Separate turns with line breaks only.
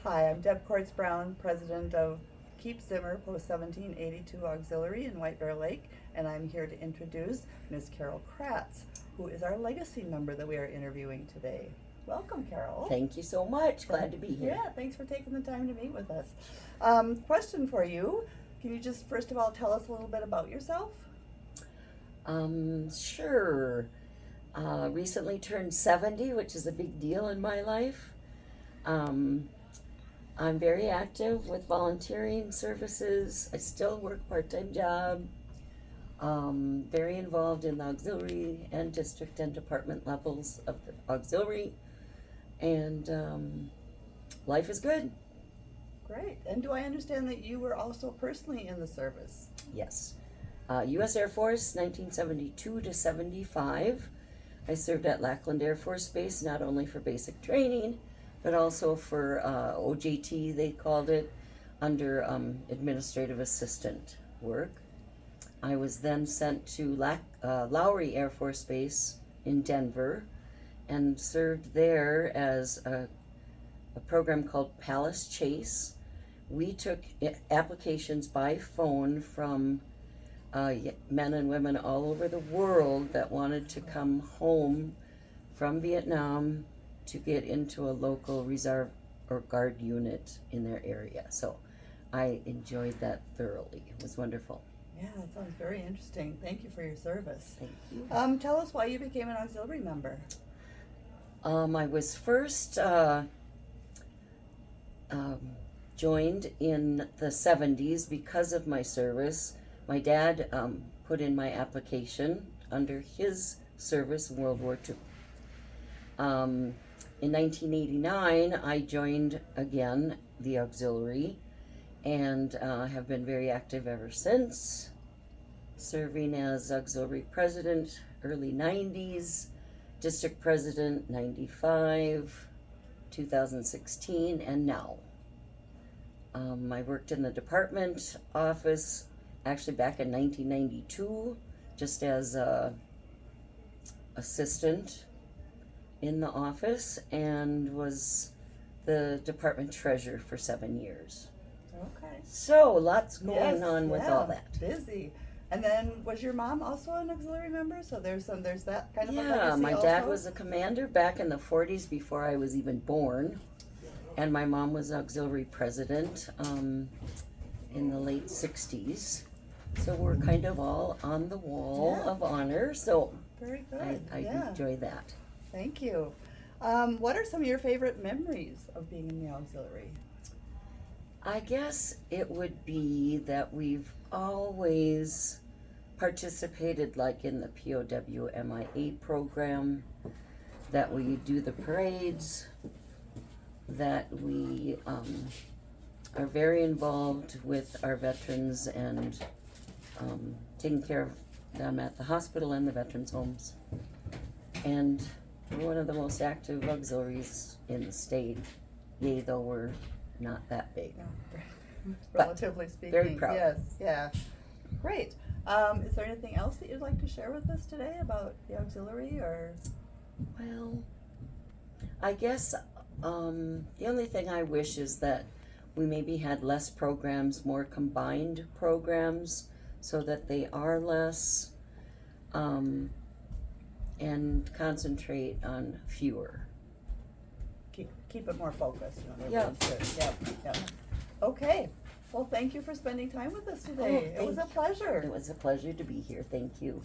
Hi, I'm Deb Quartz-Brown, president of Keep Zimmer Post 1782 Auxiliary in White Bear Lake, and I'm here to introduce Miss Carol Kratz, who is our legacy member that we are interviewing today. Welcome, Carol.
Thank you so much. Glad to be here.
Yeah, thanks for taking the time to meet with us. Question for you. Can you just first of all tell us a little bit about yourself?
Sure. Recently turned 70, which is a big deal in my life. I'm very active with volunteering services. I still work part-time job. Very involved in the auxiliary and district and department levels of the auxiliary. And life is good.
Great. And do I understand that you were also personally in the service?
Yes. U.S. Air Force, 1972 to 75. I served at Lackland Air Force Base, not only for basic training, but also for OJT, they called it, under administrative assistant work. I was then sent to Lowry Air Force Base in Denver and served there as a program called Palace Chase. We took applications by phone from men and women all over the world that wanted to come home from Vietnam to get into a local reserve or guard unit in their area. So I enjoyed that thoroughly. It was wonderful.
Yeah, that sounds very interesting. Thank you for your service.
Thank you.
Tell us why you became an auxiliary member.
I was first joined in the 70s because of my service. My dad put in my application under his service in World War II. In 1989, I joined again the auxiliary and have been very active ever since, serving as auxiliary president early 90s, district president 95, 2016, and now. I worked in the department office actually back in 1992 just as a assistant in the office and was the department treasurer for 7 years.
Okay.
So lots going on with all that.
Busy. And then was your mom also an auxiliary member? So there's that kind of a
Yeah,
legacy
my
also?
dad was a commander back in the 40s before I was even born. And my mom was auxiliary president in the late 60s. So we're kind of all on the wall of honor. So
very good.
I enjoy that.
Thank you. What are some of your favorite memories of being in the auxiliary?
I guess it would be that we've always participated like in the POW MIA program, that we do the parades, that we are very involved with our veterans and taking care of them at the hospital and the veterans homes. And we're one of the most active auxiliaries in the state, yea, though we're not that big.
Relatively speaking.
Very proud.
Yes, yeah. Great. Is there anything else that you'd like to share with us today about the auxiliary or?
Well, I guess the only thing I wish is that we maybe had less programs, more combined programs, so that they are less, and concentrate on fewer.
Keep it more focused.
Yeah.
Yep. Okay. Well, thank you for spending time with us today.
Oh,
It was a pleasure.
It was a pleasure to be here. Thank you.